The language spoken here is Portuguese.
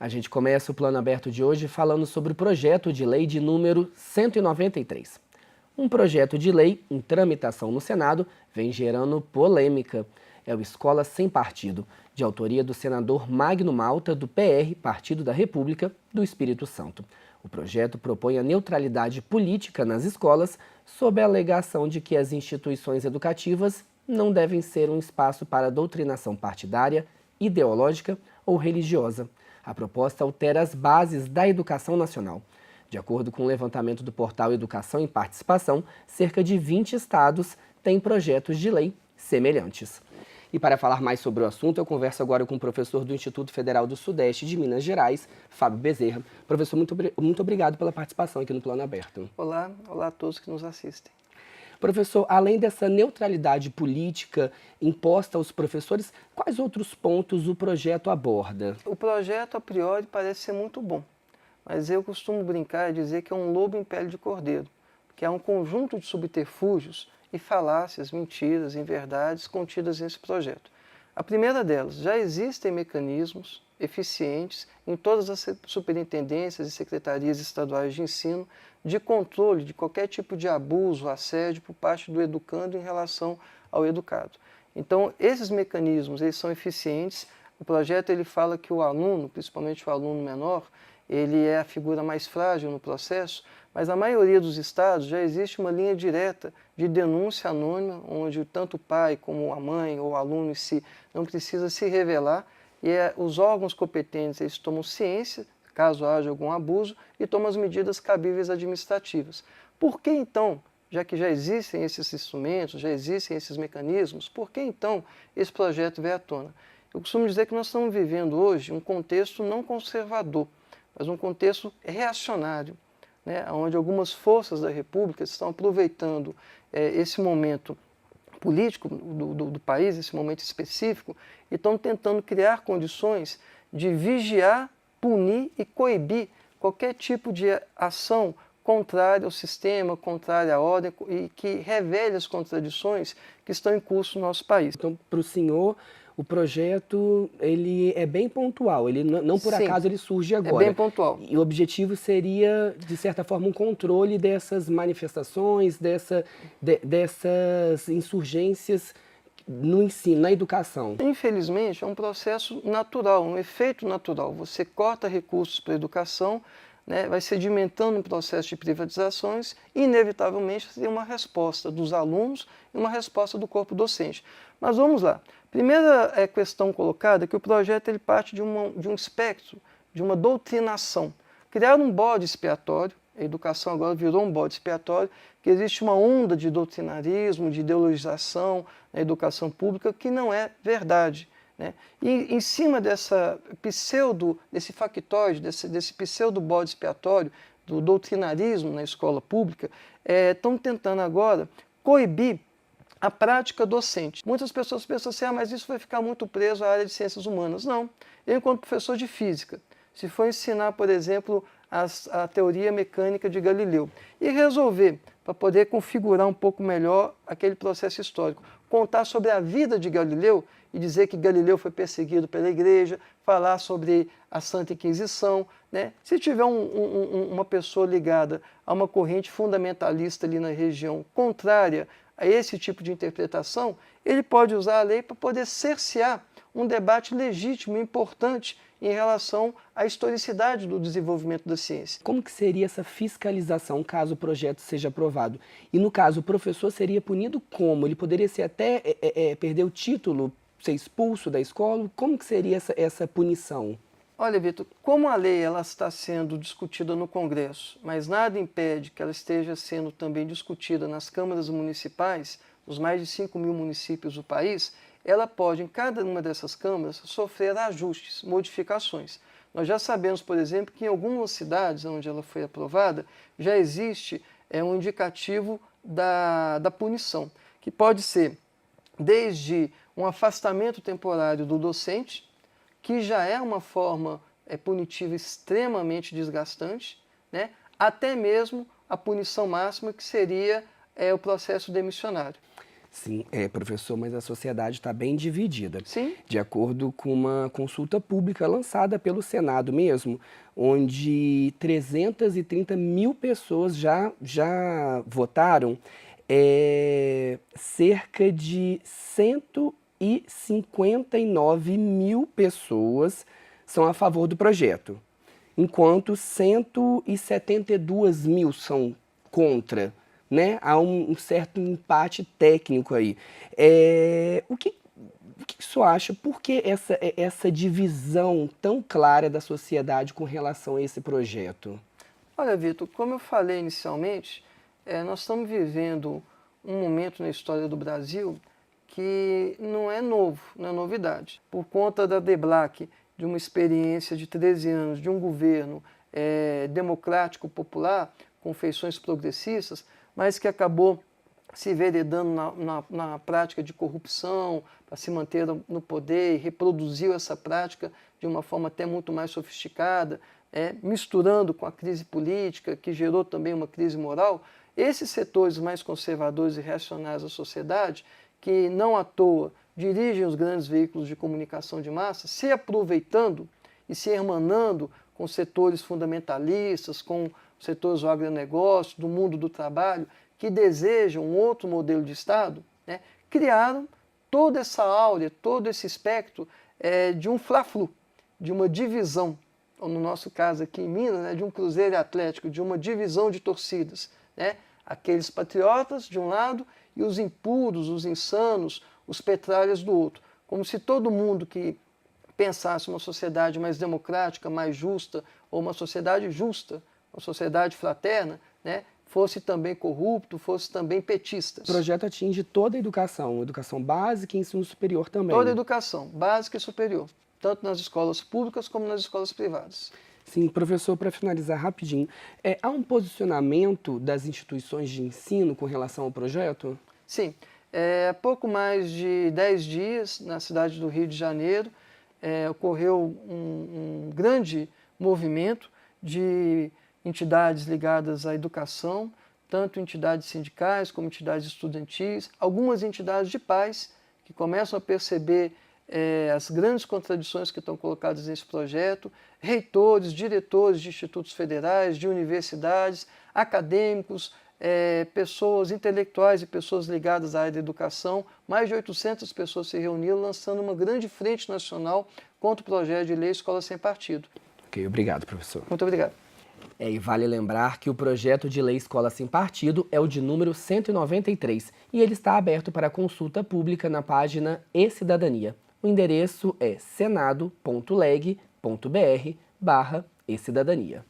A gente começa o Plano Aberto de hoje falando sobre o projeto de lei de número 193. Um projeto de lei em tramitação no Senado vem gerando polêmica. É o Escola Sem Partido, de autoria do senador Magno Malta, do PR, Partido da República do Espírito Santo. O projeto propõe a neutralidade política nas escolas, sob a alegação de que as instituições educativas não devem ser um espaço para doutrinação partidária, ideológica ou religiosa. A proposta altera as bases da educação nacional. De acordo com o levantamento do portal Educação e Participação, cerca de 20 estados têm projetos de lei semelhantes. E para falar mais sobre o assunto, eu converso agora com o professor do Instituto Federal do Sudeste de Minas Gerais, Fábio Bezerra. Professor, muito obrigado pela participação aqui no Plano Aberto. Olá a todos que nos assistem. Professor, além dessa neutralidade política imposta aos professores, quais outros pontos o projeto aborda? O projeto, a priori, parece ser muito bom, mas eu costumo brincar e dizer que é um lobo em pele de cordeiro, que é um conjunto de subterfúgios e falácias, mentiras, inverdades contidas nesse projeto. A primeira delas, já existem mecanismos eficientes em todas as superintendências e secretarias estaduais de ensino de controle de qualquer tipo de abuso, assédio por parte do educando em relação ao educado. Então, esses mecanismos eles são eficientes. O projeto ele fala que o aluno, principalmente o aluno menor, ele é a figura mais frágil no processo, mas na maioria dos estados já existe uma linha direta de denúncia anônima, onde tanto o pai como a mãe ou o aluno em si não precisa se revelar, e os órgãos competentes eles tomam ciência, caso haja algum abuso, e tomam as medidas cabíveis administrativas. Por que então, já que já existem esses instrumentos, já existem esses mecanismos, por que então esse projeto veio à tona? Eu costumo dizer que nós estamos vivendo hoje um contexto não conservador, mas um contexto reacionário, né, onde algumas forças da República estão aproveitando esse momento político do país, esse momento específico, e estão tentando criar condições de vigiar, punir e coibir qualquer tipo de ação contrária ao sistema, contrária à ordem e que revele as contradições que estão em curso no nosso país. Então, para o senhor, o projeto ele é bem pontual, ele não por acaso ele surge agora. É bem pontual. E o objetivo seria, de certa forma, um controle dessas manifestações, dessas insurgências no ensino, na educação. Infelizmente, é um processo natural, um efeito natural. Você corta recursos para a educação, né, vai sedimentando um processo de privatizações e, inevitavelmente, tem uma resposta dos alunos e uma resposta do corpo docente. Mas vamos lá. Primeira questão colocada é que o projeto ele parte de um espectro, de uma doutrinação. Criar um bode expiatório, a educação agora virou um bode expiatório, que existe uma onda de doutrinarismo, de ideologização na educação pública que não é verdade, né? E em cima desse factoide, desse pseudo bode expiatório, do doutrinarismo na escola pública, estão tentando agora coibir a prática docente. Muitas pessoas pensam assim, mas isso vai ficar muito preso à área de ciências humanas. Não. Eu, enquanto professor de física, se for ensinar, por exemplo, a teoria mecânica de Galileu e resolver, para poder configurar um pouco melhor aquele processo histórico, contar sobre a vida de Galileu e dizer que Galileu foi perseguido pela igreja, falar sobre a Santa Inquisição, né? Se tiver uma pessoa ligada a uma corrente fundamentalista ali na região contrária a esse tipo de interpretação, ele pode usar a lei para poder cercear um debate legítimo e importante em relação à historicidade do desenvolvimento da ciência. Como que seria essa fiscalização caso o projeto seja aprovado? E no caso, o professor seria punido como? Ele poderia ser até perder o título, ser expulso da escola? Como que seria essa punição? Olha, Vitor, como a lei ela está sendo discutida no Congresso, mas nada impede que ela esteja sendo também discutida nas câmaras municipais, nos mais de 5.000 municípios do país, ela pode, em cada uma dessas câmaras, sofrer ajustes, modificações. Nós já sabemos, por exemplo, que em algumas cidades onde ela foi aprovada, já existe um indicativo da punição, que pode ser desde um afastamento temporário do docente, que já é uma forma punitiva extremamente desgastante, né? Até mesmo a punição máxima, que seria o processo demissionário. Sim, professor, mas a sociedade está bem dividida. Sim. De acordo com uma consulta pública lançada pelo Senado mesmo, onde 330 mil pessoas já votaram, cerca de 159 mil pessoas são a favor do projeto, enquanto 172 mil são contra, né? Há um certo empate técnico aí. O que o senhor acha? Por que essa divisão tão clara da sociedade com relação a esse projeto? Olha, Vitor, como eu falei inicialmente, nós estamos vivendo um momento na história do Brasil que não é novo, não é novidade. Por conta da debacle de uma experiência de 13 anos de um governo democrático, popular, com feições progressistas, mas que acabou se enveredando na prática de corrupção, para se manter no poder, e reproduziu essa prática de uma forma até muito mais sofisticada, misturando com a crise política, que gerou também uma crise moral. Esses setores mais conservadores e reacionários da sociedade, que não à toa dirigem os grandes veículos de comunicação de massa, se aproveitando e se hermanando com setores fundamentalistas, com setores do agronegócio, do mundo do trabalho, que desejam um outro modelo de Estado, criaram toda essa áurea, todo esse espectro de um fla-flu, de uma divisão, ou no nosso caso aqui em Minas, de um Cruzeiro Atlético, de uma divisão de torcidas. Aqueles patriotas de um lado e os impuros, os insanos, os petralhas do outro. Como se todo mundo que pensasse uma sociedade mais democrática, mais justa, ou uma sociedade justa, uma sociedade fraterna, fosse também corrupto, fosse também petista. O projeto atinge toda a educação básica e ensino superior também. Toda a educação, básica e superior, tanto nas escolas públicas como nas escolas privadas. Sim, professor, para finalizar rapidinho, há um posicionamento das instituições de ensino com relação ao projeto? Sim, há pouco mais de 10 dias, na cidade do Rio de Janeiro, ocorreu um grande movimento de entidades ligadas à educação, tanto entidades sindicais como entidades estudantis, algumas entidades de pais que começam a perceber as grandes contradições que estão colocadas nesse projeto, reitores, diretores de institutos federais, de universidades, acadêmicos, pessoas intelectuais e pessoas ligadas à área da educação. Mais de 800 pessoas se reuniram lançando uma grande frente nacional contra o projeto de lei Escola Sem Partido. Ok, obrigado, professor. Muito obrigado. E vale lembrar que o projeto de lei Escola Sem Partido é o de número 193 e ele está aberto para consulta pública na página e-Cidadania. O endereço é senado.leg.br/e-Cidadania.